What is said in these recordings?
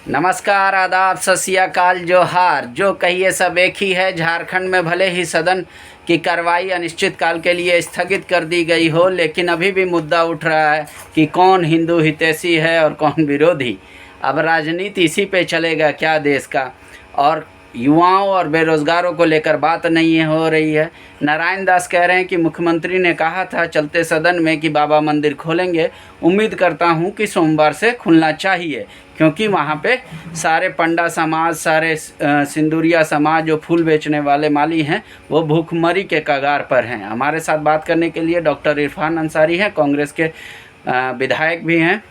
नमस्कार, आदाब, सत श्री अकाल, जोहार। जो कहिए सब एक ही है। झारखंड में भले ही सदन की कार्रवाई अनिश्चित काल के लिए स्थगित कर दी गई हो, लेकिन अभी भी मुद्दा उठ रहा है कि कौन हिंदू हितैषी है और कौन विरोधी। अब राजनीति इसी पे चलेगा क्या देश का। और युवाओं और बेरोजगारों को लेकर बात नहीं हो रही है। नारायण दास कह रहे हैं कि मुख्यमंत्री ने कहा था चलते सदन में कि बाबा मंदिर खोलेंगे। उम्मीद करता हूं कि सोमवार से खुलना चाहिए, क्योंकि वहां पे सारे पंडा समाज, सारे सिंदूरिया समाज, जो फूल बेचने वाले माली हैं, वो भूखमरी के कगार पर हैं। हमारे साथ बात करने के लिए डॉक्टर इरफान अंसारी हैं, कांग्रेस के विधायक भी हैं।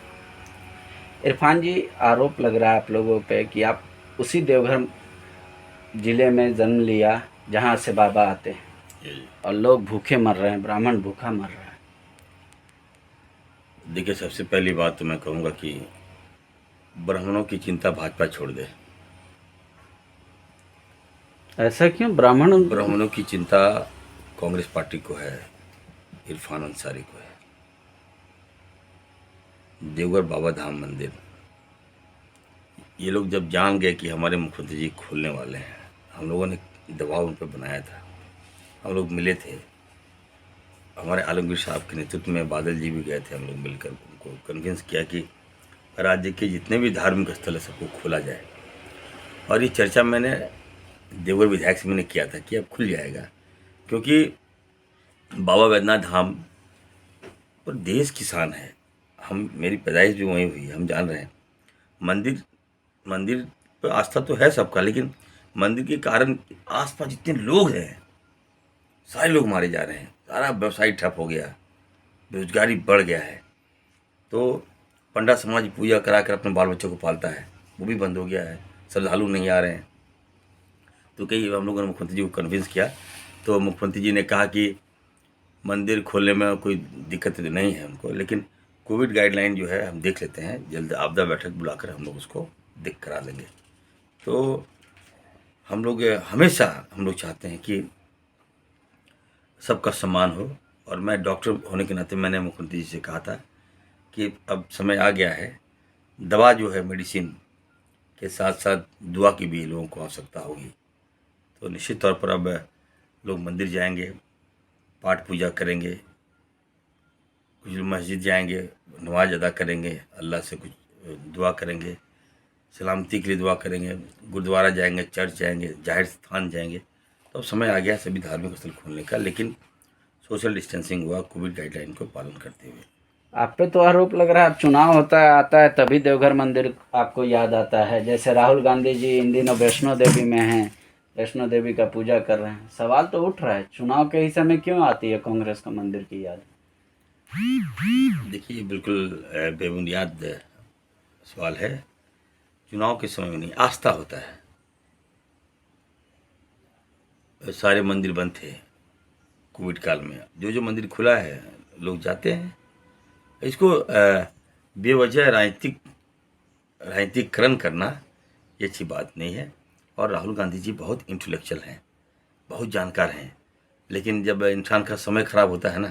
इरफान जी, आरोप लग रहा है आप लोगों पे कि आप उसी देवघर ज़िले में जन्म लिया जहाँ से बाबा आते हैं, और लोग भूखे मर रहे हैं, ब्राह्मण भूखा मर रहा है। देखिए, सबसे पहली बात तो मैं कहूँगा कि ब्राह्मणों की चिंता भाजपा छोड़ दे। ऐसा क्यों? ब्राह्मणों की चिंता कांग्रेस पार्टी को है, इरफान अंसारी को है। देवघर बाबा धाम मंदिर, ये लोग जब जान गए कि हमारे मुख्यमंत्री जी खोलने वाले हैं, हम लोगों ने दबाव उन पर बनाया था। हम लोग मिले थे, हमारे आलमगीर साहब के नेतृत्व में बादल जी भी गए थे। हम लोग मिलकर उनको कन्विंस किया कि राज्य के जितने भी धार्मिक स्थल है सबको खोला जाए। और ये चर्चा मैंने देवघर विधायक से मैंने किया था कि अब खुल जाएगा, क्योंकि बाबा वैद्यनाथ धाम और देश की शान है। मेरी पैदाइश भी वहीं हुई, हम जान रहे हैं। मंदिर पर आस्था तो है सबका, लेकिन मंदिर के कारण आसपास जितने लोग हैं, सारे लोग मारे जा रहे हैं। सारा व्यवसाय ठप हो गया, बेरोजगारी बढ़ गया है। तो पंडा समाज पूजा करा कर अपने बाल बच्चों को पालता है, वो भी बंद हो गया है। श्रद्धालु नहीं आ रहे हैं। तो कई हम लोगों ने मुख्यमंत्री जी को कन्विंस किया, तो मुख्यमंत्री जी ने कहा कि मंदिर खोलने में कोई दिक्कत नहीं है उनको, लेकिन कोविड गाइडलाइन जो है हम देख लेते हैं, जल्द आपदा बैठक बुलाकर हम लोग उसको देख करा लेंगे। तो हम लोग हमेशा चाहते हैं कि सबका सम्मान हो। और मैं डॉक्टर होने के नाते मैंने मुख्यमंत्री जी से कहा था कि अब समय आ गया है, दवा जो है, मेडिसिन के साथ साथ दुआ की भी लोगों को आवश्यकता होगी। तो निश्चित तौर पर अब लोग मंदिर जाएंगे, पाठ पूजा करेंगे, कुछ लोग मस्जिद जाएंगे, नमाज अदा करेंगे, अल्लाह से कुछ दुआ करेंगे, सलामती के लिए दुआ करेंगे, गुरुद्वारा जाएंगे, चर्च जाएंगे, जाहिर स्थान जाएंगे। तो अब समय आ गया सभी धार्मिक स्थल खोलने का, लेकिन सोशल डिस्टेंसिंग हुआ, कोविड गाइडलाइन को पालन करते हुए। आप पे तो आरोप लग रहा है अब चुनाव होता है, आता है तभी देवघर मंदिर आपको याद आता है। जैसे राहुल गांधी जी इन दिनों वैष्णो देवी में हैं, वैष्णो देवी का पूजा कर रहे हैं। सवाल तो उठ रहा है, चुनाव के ही समय क्यों आती है कांग्रेस का मंदिर की याद? देखिए, बिल्कुल बेबुनियाद सवाल है। चुनाव के समय में नहीं, आस्था होता है। सारे मंदिर बंद थे कोविड काल में, जो मंदिर खुला है लोग जाते हैं। इसको बेवजह राजनीतिकरण करना ये अच्छी बात नहीं है। और राहुल गांधी जी बहुत इंटेलेक्चुअल हैं, बहुत जानकार हैं, लेकिन जब इंसान का समय खराब होता है ना,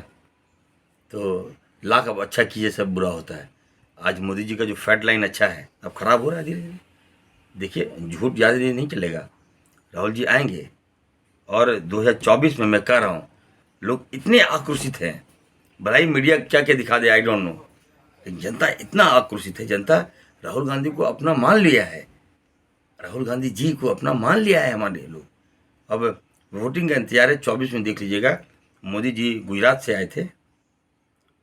तो लाख अब अच्छा कीजिए सब बुरा होता है। आज मोदी जी का जो फैट लाइन अच्छा है, अब खराब हो रहा है धीरे धीरे। देखिए, झूठ ज़्यादा देर नहीं चलेगा, राहुल जी आएंगे। और 2024 में मैं कह रहा हूँ, लोग इतने आक्रोशित हैं, भलाई मीडिया क्या क्या दिखा दे, आई डोंट नो, लेकिन जनता इतना आक्रोशित है। जनता राहुल गांधी को अपना मान लिया है, राहुल गांधी जी को अपना मान लिया है हमारे लोग। अब वोटिंग का इंतजार है, 24 में देख लीजिएगा। मोदी जी गुजरात से आए थे,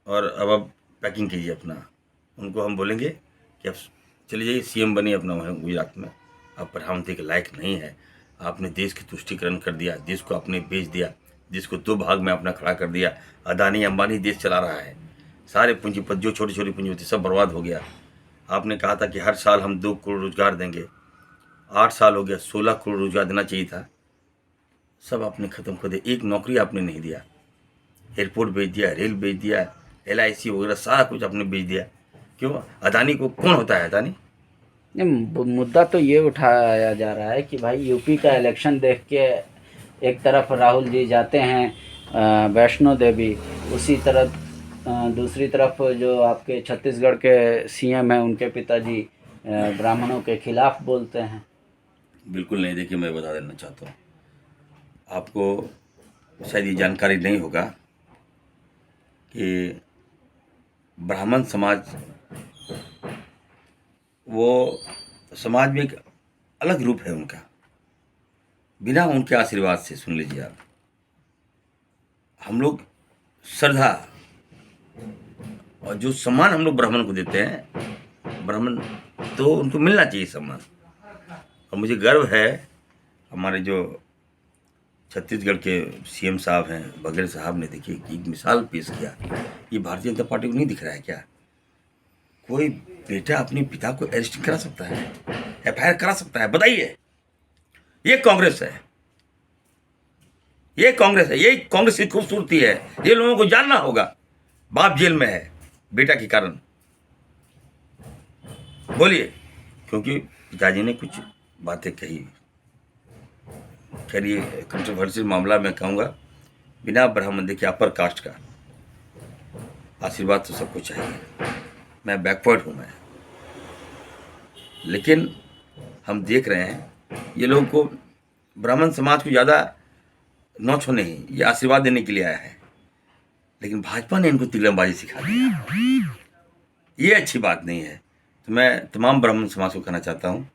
और अब पैकिंग कीजिए अपना। उनको हम बोलेंगे कि अब चले जाइए, सीएम बनिए अपना वहाँ गुजरात में। आप प्रधानमंत्री के लायक नहीं है। आपने देश की तुष्टीकरण कर दिया, देश को आपने बेच दिया, देश को 2 भाग में अपना खड़ा कर दिया। अदानी अंबानी देश चला रहा है, सारे पूंजीपति, जो छोटे छोटे पूंजीपति, सब बर्बाद हो गया। आपने कहा था कि हर साल हम 2 करोड़ रोजगार देंगे, 8 साल हो गया, 16 करोड़ रोजगार देना चाहिए था, सब आपने ख़त्म कर दिया। एक नौकरी आपने नहीं दिया, एयरपोर्ट बेच दिया, रेल बेच दिया, LIC वगैरह सारा कुछ आपने बेच दिया। क्यों? अदानी को कौन होता है अदानी? मुद्दा तो ये उठाया जा रहा है कि भाई यूपी का इलेक्शन देख के एक तरफ राहुल जी जाते हैं वैष्णो देवी, उसी तरफ दूसरी तरफ जो आपके छत्तीसगढ़ के CM हैं, उनके पिताजी ब्राह्मणों के खिलाफ बोलते हैं। बिल्कुल नहीं। देखिए, मैं बता देना चाहता हूँ आपको, शायद ये जानकारी नहीं होगा कि ब्राह्मण समाज वो समाज में एक अलग रूप है उनका। बिना उनके आशीर्वाद से, सुन लीजिए आप, हम लोग श्रद्धा और जो सम्मान हम लोग ब्राह्मण को देते हैं, ब्राह्मण तो उनको मिलना चाहिए सम्मान। और मुझे गर्व है, हमारे जो छत्तीसगढ़ के सीएम साहब हैं, बघेल साहब ने, देखिए एक मिसाल पेश किया। ये भारतीय जनता पार्टी को नहीं दिख रहा है क्या? कोई बेटा अपने पिता को अरेस्ट करा सकता है, एफआईआर करा सकता है? बताइए। ये कांग्रेस है, ये कांग्रेस है, ये कांग्रेस की खूबसूरती है। ये लोगों को जानना होगा। बाप जेल में है बेटा के कारण, बोलिए, क्योंकि पिताजी ने कुछ बातें कही। खैर, ये कंट्रोवर्शियल मामला मैं कहूँगा। बिना ब्राह्मण, देखिए अपर कास्ट का आशीर्वाद तो सबको चाहिए। मैं बैकवर्ड हूँ मैं, लेकिन हम देख रहे हैं ये लोगों को, ब्राह्मण समाज को ज़्यादा नौच नहीं, ये आशीर्वाद देने के लिए आया है। लेकिन भाजपा ने इनको तिगड़मबाजी सिखा दी। ये अच्छी बात नहीं है। तो मैं तमाम ब्राह्मण समाज को कहना चाहता हूँ,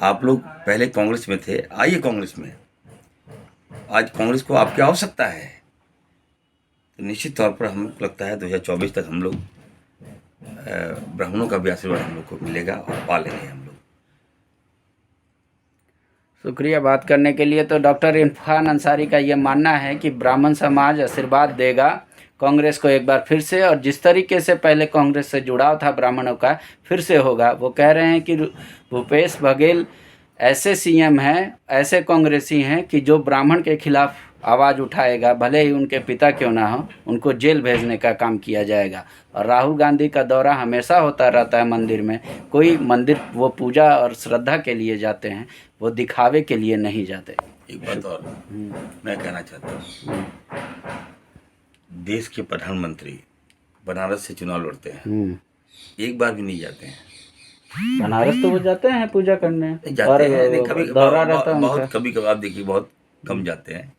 आप लोग पहले कांग्रेस में थे, आइए कांग्रेस में। आज कांग्रेस को आपकी आवश्यकता है। तो निश्चित तौर पर हम लगता है 2024 तक हम लोग ब्राह्मणों का भी आशीर्वाद हम लोग को मिलेगा और पा लेंगे हम लोग। शुक्रिया बात करने के लिए। तो डॉक्टर इरफान अंसारी का ये मानना है कि ब्राह्मण समाज आशीर्वाद देगा कांग्रेस को एक बार फिर से, और जिस तरीके से पहले कांग्रेस से जुड़ाव था ब्राह्मणों का, फिर से होगा। वो कह रहे हैं कि भूपेश बघेल ऐसे सीएम हैं, ऐसे कांग्रेसी हैं कि जो ब्राह्मण के खिलाफ आवाज़ उठाएगा, भले ही उनके पिता क्यों ना हो, उनको जेल भेजने का काम किया जाएगा। और राहुल गांधी का दौरा हमेशा होता रहता है मंदिर में। कोई मंदिर वो पूजा और श्रद्धा के लिए जाते हैं, वो दिखावे के लिए नहीं जाते। एक बात और मैं कहना चाहता हूँ, देश के प्रधानमंत्री बनारस से चुनाव लड़ते हैं, एक बार भी नहीं जाते हैं। बनारस तो वो जाते हैं पूजा करने, जाते हैं, कभी दौरा रहता है बहुत कभी कभार, देखिए बहुत कम जाते हैं।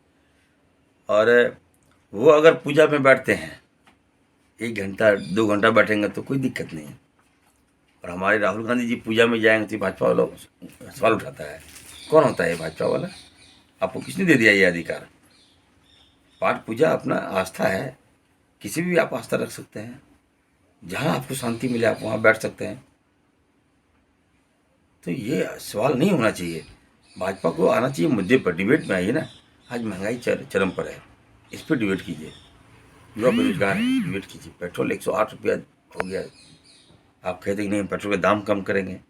और वो अगर पूजा में बैठते हैं, 1 घंटा 2 घंटा बैठेंगे तो कोई दिक्कत नहीं है। और हमारे राहुल गांधी जी पूजा में जाएंगे तो भाजपा वाला सवाल उठाता है, कौन होता है भाजपा वाला? आपको किसने दे दिया ये अधिकार? पाठ पूजा अपना आस्था है, किसी भी आप आस्था रख सकते हैं। जहाँ आपको शांति मिले आप वहाँ बैठ सकते हैं। तो ये सवाल नहीं होना चाहिए। भाजपा को आना चाहिए मुद्दे पर, डिबेट में आइए ना। आज महंगाई चरम पर है, इस पर डिबेट कीजिए। युवा बेरोजगार है, डिबेट कीजिए। पेट्रोल 108 रुपया हो गया, आप कहते कि नहीं पेट्रोल के दाम कम करेंगे।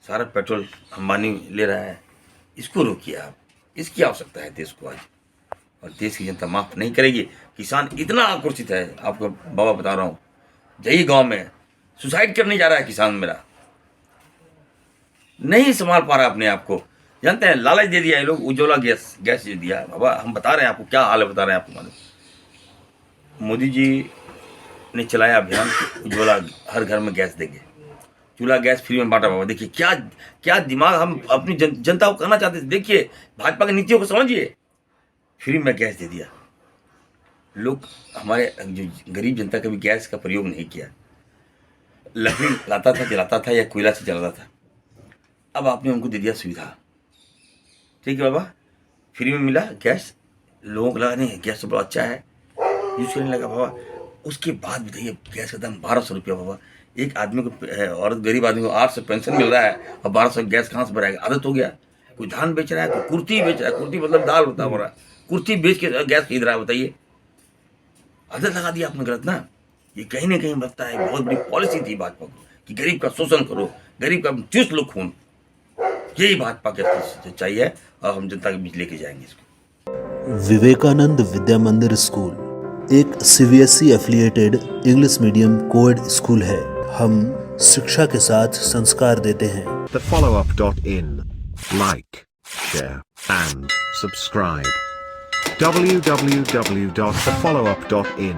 सारा पेट्रोल अंबानी ले रहा है, इसको रोकिए आप। इसकी आवश्यकता है देश को आज, और देश की जनता माफ़ नहीं करेगी। किसान इतना आक्रोशित है, आपको बाबा बता रहा हूँ, जई गांव में सुसाइड करने जा रहा है किसान मेरा, नहीं संभाल पा रहा अपने आप को। जानते हैं, लालच दे दिया ये लोग, उज्ज्वला गैस दे दिया। बाबा हम बता रहे हैं आपको, क्या हाल है बता रहे हैं आपको। मालूम, मोदी जी ने चलाया अभियान, उज्ज्वला हर घर में गैस देंगे, चूल्हा गैस फ्री में बांटा। बाबा देखिए क्या क्या दिमाग हम अपनी जनता को करना चाहते थे। देखिए भाजपा की नीतियों को समझिए, फ्री में गैस दे दिया। लोग, हमारे जो गरीब जनता कभी गैस का प्रयोग नहीं किया, लकड़ी लाता था, जलाता था, या कोयला से जलाता था। अब आपने उनको दे दिया सुविधा, ठीक है बाबा, फ्री में मिला गैस। लोगों को लगा नहीं गैस तो बड़ा अच्छा है, यूज़ करने लगा बाबा। उसके बाद बताइए गैस का दाम 1200 रुपया। बाबा एक आदमी को, औरत गरीब आदमी को 800 पेंशन मिल रहा है, और 1200 गैस कहाँ से भराएगा? आदत हो गया। कोई धान बेच रहा है, कोई कुर्ती बेच रहा है, कुर्ती मतलब दाल होता है हमारा, कुर्ती बेच के गैस खरीद रहा है। बताइए, आदत लगा दिया आपने गलत ना। ये कहीं ना कहीं लगता है बहुत बड़ी पॉलिसी थी भाजपा को कि गरीब का शोषण करो, गरीब का चूस लो खून। यही भाजपा की सच्चाई है, और हम जनता के बीच लेके जाएंगे इसको। विवेकानंद विद्या मंदिर स्कूल एक CBSE affiliated English medium coed school है। हम शिक्षा के साथ संस्कार देते हैं। thefollowup.in. Like, share and subscribe. www.thefollowup.in